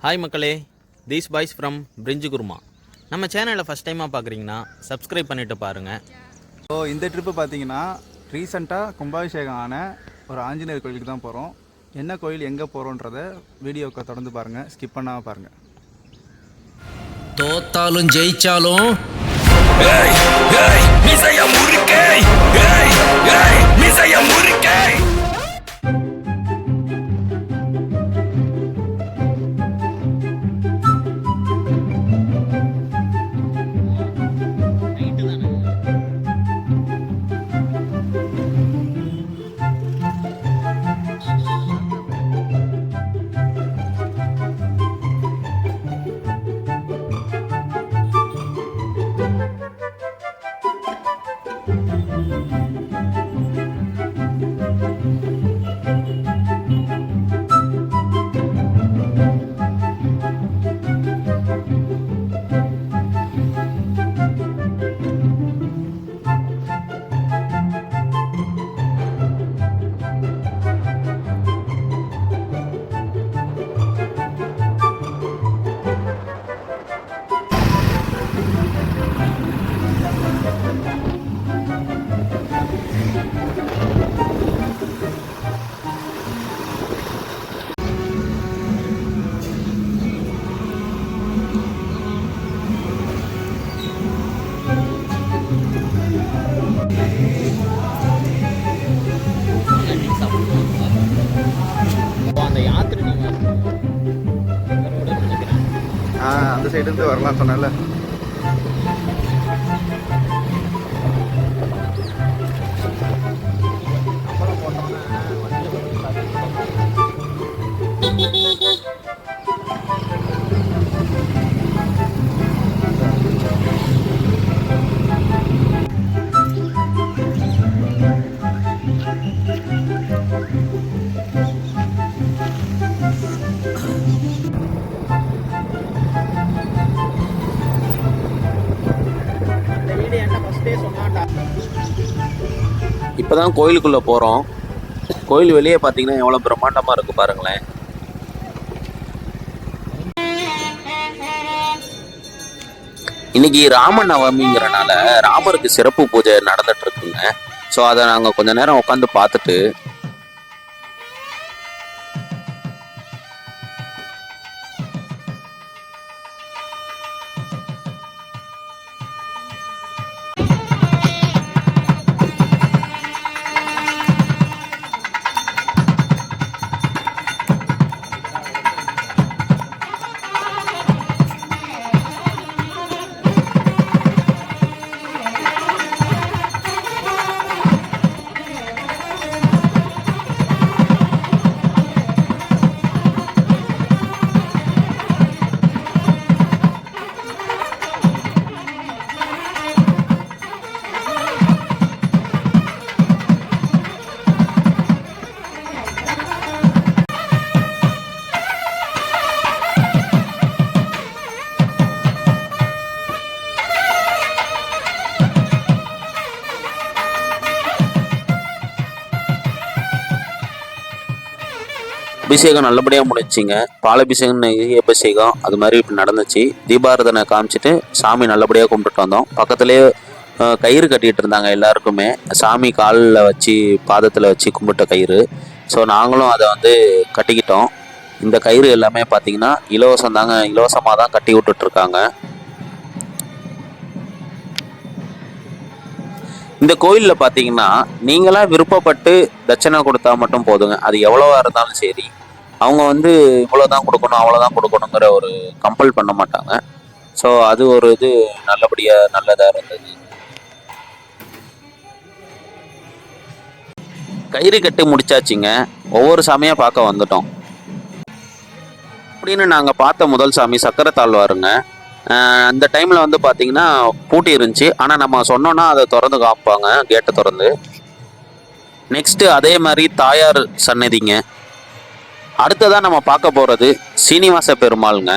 Hi மக்களே, these boys from பிரிஞ்சு குருமா. நம்ம சேனலை ஃபஸ்ட் டைமாக பார்க்குறீங்கன்னா சப்ஸ்கிரைப் பண்ணிவிட்டு பாருங்கள். ஸோ இந்த ட்ரிப்பு பார்த்தீங்கன்னா ரீசெண்டாக கும்பாபிஷேகம் ஆன ஒரு ஆஞ்சநேயர் கோயிலுக்கு தான் போகிறோம். என்ன கோயில் எங்கே போகிறோன்றத வீடியோக்கு தொடர்ந்து பாருங்கள், ஸ்கிப் பண்ணாமல் பாருங்கள். தோத்தாலும் ஜெயிச்சாலும் அந்த சைடுலேருந்து வரலாம் சொன்னால. இப்போ தான் கோயிலுக்குள்ளே போகிறோம். கோயில் வெளியே பார்த்தீங்கன்னா எவ்வளோ பிரம்மாண்டமாக இருக்குது பாருங்களேன். இன்னைக்கு ராம நவமிங்கிறனால ராமருக்கு சிறப்பு பூஜை நடந்துட்டு இருக்குங்க. ஸோ அதை நாங்கள் கொஞ்ச நேரம் உட்காந்து பார்த்துட்டு அபிஷேகம் நல்லபடியாக முடிச்சிங்க. பாலபிஷேகம், நெய் அபிஷேகம் அது மாதிரி இப்படி நடந்துச்சு. தீபாரதனை காமிச்சிட்டு சாமி நல்லபடியாக கும்பிட்டுட்டு வந்தோம். பக்கத்துலேயே கயிறு கட்டிகிட்டு இருந்தாங்க எல்லாருக்குமே. சாமி காலில் வச்சு பாதத்தில் வச்சு கும்பிட்ட கயிறு. ஸோ நாங்களும் அதை வந்து கட்டிக்கிட்டோம். இந்த கயிறு எல்லாமே பார்த்திங்கன்னா இலவசமாக தான் கட்டி விட்டுட்ருக்காங்க. இந்த கோயிலில் பார்த்தீங்கன்னா நீங்களாம் விருப்பப்பட்டு தட்சணை கொடுத்தா மட்டும் போதுங்க. அது எவ்வளோவா இருந்தாலும் சரி. அவங்க வந்து இவ்வளோதான் கொடுக்கணும் அவ்வளோதான் கொடுக்கணுங்கிற ஒரு கம்பல் பண்ண மாட்டாங்க. ஸோ அது ஒரு இது நல்லதாக இருந்தது. கயிறு கட்டி முடிச்சாச்சுங்க. ஒவ்வொரு சாமியாக பார்க்க வந்துட்டோம். அப்படின்னு நாங்கள் பார்த்த முதல் சாமி சக்கரத்தாழ்வாருங்க. அந்த டைமில் வந்து பார்த்திங்கன்னா பூட்டி இருந்துச்சு. ஆனால் நம்ம சொன்னோன்னா அதை திறந்து காமிப்பாங்க, கேட்டை திறந்து. நெக்ஸ்ட்டு அதே மாதிரி தாயார் சன்னதிங்க. அடுத்ததான் நம்ம பார்க்க போகிறது சீனிவாச பெருமாளுங்க.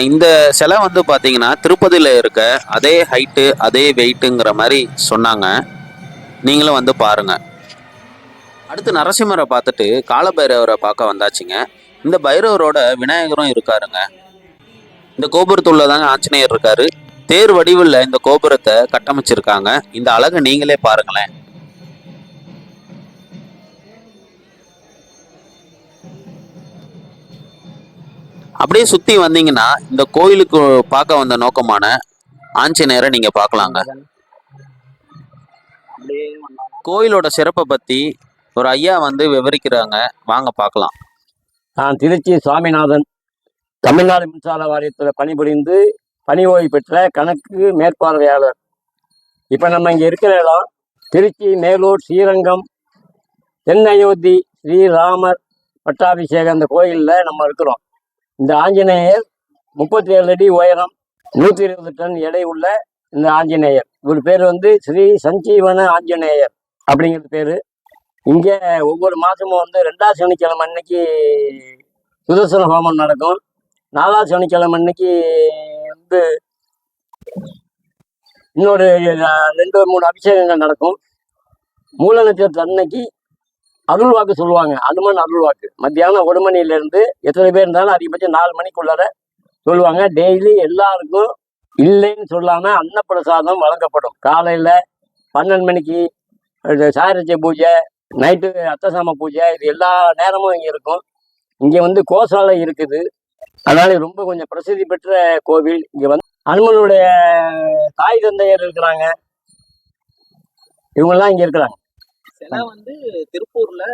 இந்த சிலை வந்து பார்த்திங்கன்னா திருப்பதியில் இருக்க அதே ஹைட்டு அதே வெயிட்டுங்கிற மாதிரி சொன்னாங்க. நீங்களும் வந்து பாருங்கள். அடுத்து நரசிம்மரை பார்த்துட்டு காலபைரவரை பார்க்க வந்தாச்சுங்க. இந்த பைரவரோட விநாயகரும் இருக்காருங்க. இந்த கோபுரத்துள்ள தாங்க ஆஞ்சநேயர் இருக்காரு. தேர் வடிவில் இந்த கோபுரத்தை கட்டமைச்சிருக்காங்க. இந்த அழகை நீங்களே பாருங்களேன். அப்படியே சுத்தி வந்தீங்கன்னா இந்த கோயிலுக்கு பார்க்க வந்த நோக்கமான ஆஞ்சநேயரை நீங்க பார்க்கலாங்க. கோயிலோட சிறப்பை பத்தி ஒரு ஐயா வந்து விவரிக்கிறாங்க, வாங்க பார்க்கலாம். நான் திருச்சி சுவாமிநாதன், தமிழ்நாடு மின்சார வாரியத்தில் பணிபுரிந்து பணி ஓய்வு பெற்ற கணக்கு மேற்பார்வையாளர். இப்போ நம்ம இங்கே இருக்கிற இடம் திருச்சி மேலூர் ஸ்ரீரங்கம் தென் அயோத்தி ஸ்ரீராமர் பட்டாபிஷேகம் அந்த கோயிலில் நம்ம இருக்கிறோம். இந்த ஆஞ்சநேயர் 37 அடி உயரம், 120 டன் எடை உள்ள இந்த ஆஞ்சநேயர். இவர் பேர் வந்து ஸ்ரீ சஞ்சீவன ஆஞ்சநேயர் அப்படிங்கிறது பேர். இங்கே ஒவ்வொரு மாதமும் வந்து 2ஆவது சனிக்கிழமை அன்னைக்கு சுதர்சன ஹோமம் நடக்கும். 4ஆவது சனிக்கிழமை அன்னைக்கு வந்து இன்னொரு 2-3 அபிஷேகங்கள் நடக்கும். மூல நட்சத்திர அன்னைக்கு அருள் வாக்கு சொல்லுவாங்க. அனுமன் அருள் வாக்கு மத்தியானம் 1 மணிலேருந்து எத்தனை பேர் இருந்தாலும் அதிகபட்சம் 4 மணிக்குள்ளார சொல்லுவாங்க. டெய்லி எல்லாருக்கும் இல்லைன்னு சொல்லாமல் அன்னப்பிரசாதம் வழங்கப்படும். காலையில் 12 மணிக்கு சாயரட்சை பூஜை, நைட்டு அத்தசாம பூஜை, இது எல்லா நேரமும் இங்கே இருக்கும். இங்கே வந்து கோசாலை இருக்குது. அதனால ரொம்ப கொஞ்சம் பிரசித்தி பெற்ற கோவில். இங்கே வந்து அனுமனுடைய தாய் தந்தையர் இருக்கிறாங்க. இவங்கெல்லாம் இங்கே இருக்கிறாங்க. சிலை வந்து திருப்பூர்ல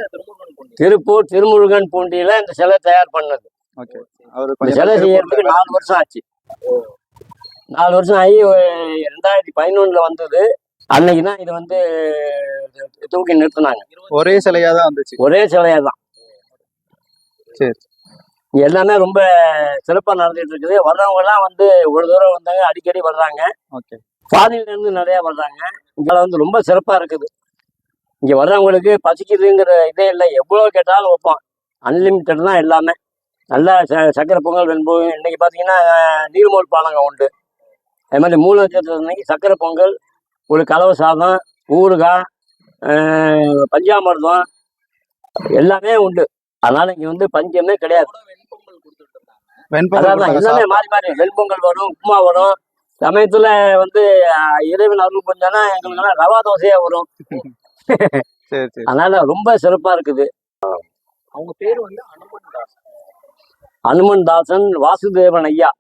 திருப்பூர் திருமுருகன் பூண்டியில இந்த சிலை தயார் பண்ணது. ஓகே. இந்த சிலை செய்யறதுக்கு 4 வருஷம் ஆச்சு. 4 வருஷம் ஆகி 2011 வந்தது. அன்னைக்கு தான் இது வந்து தூக்கி நிறுத்தினாங்க. ஒரே சிலையா தான் வந்துச்சு. ஒரே சிலையா தான். சரி. இங்க எல்லாமே ரொம்ப சிறப்பா நடந்துட்டு இருக்குது. வர்றவங்க எல்லாம் வந்து ஒரு தூரம் வந்தாங்க, அடிக்கடி வர்றாங்க. ஓகே. ஃபாரின்ல இருந்து நிறைய வர்றாங்க. இங்க வந்து ரொம்ப சிறப்பா இருக்குது. இங்க வர்றவங்களுக்கு பசிக்குதுங்கிற இதே இல்லை. எவ்வளவு கேட்டாலும் வைப்போம். அன்லிமிட்டட் தான் எல்லாமே. நல்லா சக்கரை பொங்கல், வெண்பொங்கல். இன்னைக்கு பார்த்தீங்கன்னா நீர்மோல் பானங்க உண்டு. அது மாதிரி மூல நட்சத்திரம் அன்னைக்கு சக்கரை பொங்கல், ஒரு கலவை சாதம், ஊறுகாய், பஞ்சாமிர்தம் எல்லாமே உண்டு. அதனால இங்க வந்து பஞ்சமே கிடையாது. அதான் எல்லாமே மாறி மாறி வெண்பொங்கல் வரும், உப்புமா வரும். சமயத்துல வந்து இறைவன் அருள் பண்ணானா எங்களுக்கெல்லாம் ரவா தோசையா வரும். சரி சரி. அதனால ரொம்ப சிறப்பா இருக்குது. அவங்க பேர் வந்து அனுமன் தாசன் வாசுதேவன் ஐயா,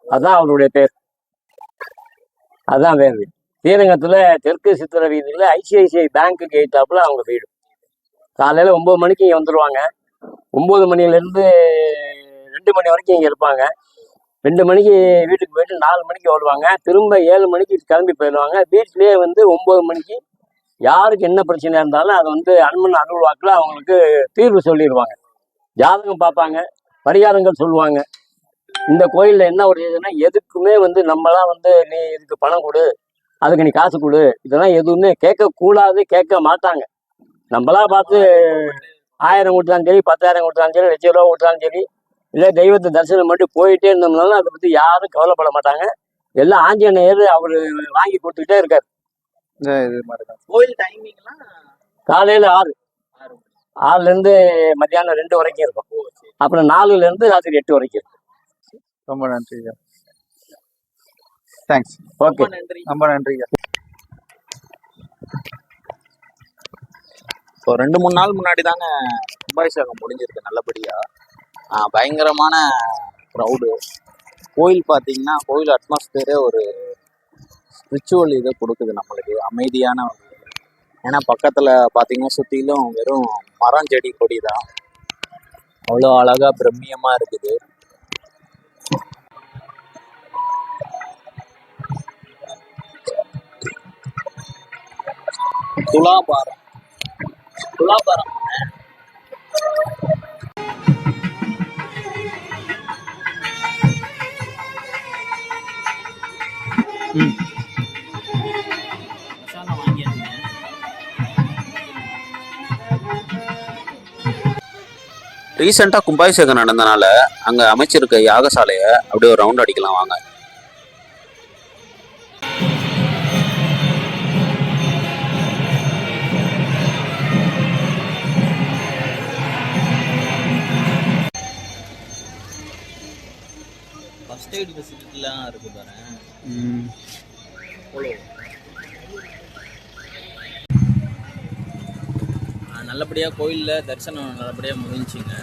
அதான் அவருடைய பேர். அதான் பேரு. ஸ்ரீரங்கத்துல தெற்கு சித்திர வீதியில ஐசிஐசிஐ பேங்க்கு எய்த்தாப்புல அவங்க வீடு. காலையில 9 மணிக்கு இங்க வந்துருவாங்க. 9 மணிலேருந்து 2 மணி வரைக்கும் இங்க இருப்பாங்க. 2 மணிக்கு வீட்டுக்கு போயிட்டு 4 மணிக்கு வருவாங்க. திரும்ப 7 மணிக்கு கிளம்பி போயிடுவாங்க. வீட்லயே வந்து 9 மணிக்கு யாருக்கு என்ன பிரச்சனை இருந்தாலும் அதை வந்து அனுமன் அருள் வாக்குல அவங்களுக்கு தீர்வு சொல்லிடுவாங்க. ஜாதகம் பார்ப்பாங்க, பரிகாரங்கள் சொல்லுவாங்க. இந்த கோயில்ல என்ன ஒரு இதுன்னா, எதுக்குமே வந்து நம்மளாம் வந்து நீ இதுக்கு பணம் கொடு, அதுக்கு நீ காசு கொடு, இதெல்லாம் எதுவுமே கேட்கக்கூடாது, கேட்க மாட்டாங்க. நம்மளா பார்த்து 1000 கொடுத்தாலும் சரி, 10,000 கொடுத்தாலும் சரி, 1,00,000 ரூபா கொடுத்தாலும் சரி, இல்லை தெய்வத்தை தரிசனம் மட்டும் போயிட்டே இருந்தோம்னாலும் அதை பற்றி யாரும் கவலைப்பட மாட்டாங்க. எல்லாம் ஆஞ்சநேயர் அவர் வாங்கி கொடுத்துக்கிட்டே இருக்காரு. கோயில் டைமிங்லாம் காலையில் 6லேருந்து மத்தியானம் 2 வரைக்கும் இருக்கும். அப்புறம் 4லேருந்து ராத்திரி 8 வரைக்கும் இருக்கும். ரொம்ப நன்றி. தேங்க்ஸ். ஓகே, ரொம்ப நன்றி. இப்போ 2-3 நாள் முன்னாடி தாங்க கும்பாபிஷேகம் முடிஞ்சிருக்கு நல்லபடியா. பயங்கரமான க்ரௌடு. கோயில் பார்த்தீங்கன்னா கோயில் அட்மாஸ்பியரே ஒரு ஸ்பிரிச்சுவல் இதை கொடுக்குது நம்மளுக்கு, அமைதியான. ஏன்னா பக்கத்தில் பார்த்தீங்கன்னா சுற்றிலும் வெறும் மரம் செடி கொடி தான். அவ்வளோ அழகாக பிரம்மியமாக இருக்குது. துலாபாரம் ரீசெண்டாக கும்பாபிஷேகம் நடந்தனால அங்கே அமைச்சிருக்க யாகசாலையை அப்படியே ஒரு ரவுண்ட் அடிக்கலாம் வாங்க. ஃபர்ஸ்ட் எய்ட் ஃபெசிலிட்டிலாம் இருக்கு பாரு. நல்லபடியாக கோயிலில் தரிசனம் நல்லபடியாக முடிஞ்சுங்க.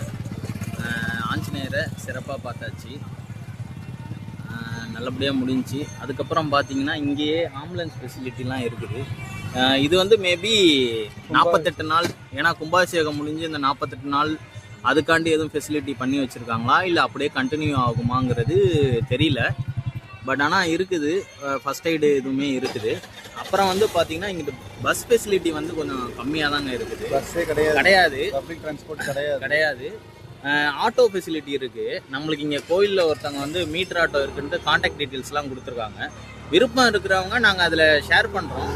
ஆஞ்சநேயரை சிறப்பாக பார்த்தாச்சு, நல்லபடியாக முடிஞ்சு. அதுக்கப்புறம் பார்த்தீங்கன்னா இங்கேயே ஆம்புலன்ஸ் ஃபெசிலிட்டிலாம் இருக்குது. இது வந்து மேபி 48 நாள், ஏன்னா கும்பாபிஷேகம் முடிஞ்சு இந்த 48 நாள் அதுக்காண்டி எதுவும் ஃபெசிலிட்டி பண்ணி வச்சுருக்காங்களா இல்லை அப்படியே கண்டினியூ ஆகுமாங்கிறது தெரியல. பட் ஆனால் இருக்குது, ஃபஸ்ட் எய்டு இதுவுமே இருக்குது. அப்புறம் வந்து பார்த்தீங்கன்னா இங்கிட்டு பஸ் ஃபெசிலிட்டி வந்து கொஞ்சம் கம்மியாக தாங்க இருக்குது. பஸ்ஸே கிடையாது, பப்ளிக் டிரான்ஸ்போர்ட் கிடையாது. ஆட்டோ ஃபெசிலிட்டி இருக்குது. நம்மளுக்கு இங்கே கோயிலில் ஒருத்தவங்க வந்து மீட்டர் ஆட்டோ இருக்குன்ட்டு கான்டாக்ட் டீட்டெயில்ஸ்லாம் கொடுத்துருக்காங்க. விருப்பம் இருக்கிறவங்க நாங்கள் அதில் ஷேர் பண்ணுறோம்.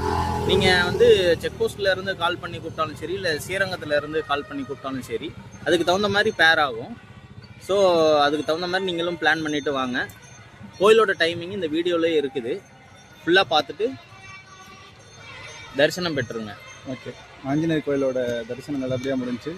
நீங்கள் வந்து செக் போஸ்ட்லேருந்து கால் பண்ணி கூப்பிட்டாலும் சரி, இல்லை ஸ்ரீரங்கத்துலேருந்து கால் பண்ணி கூப்பிட்டாலும் சரி, அதுக்கு தகுந்த மாதிரி பேர் ஆகும். ஸோ அதுக்கு தகுந்த மாதிரி நீங்களும் பிளான் பண்ணிவிட்டு வாங்க. கோயிலோட டைமிங் இந்த வீடியோவிலே இருக்குது, ஃபுல்லாக பார்த்துட்டு தரிசனம் பெற்றுருங்க. ஓகே, ஆஞ்சநேயர் கோயிலோட தரிசனம் நல்லபடியாக முடிஞ்சு.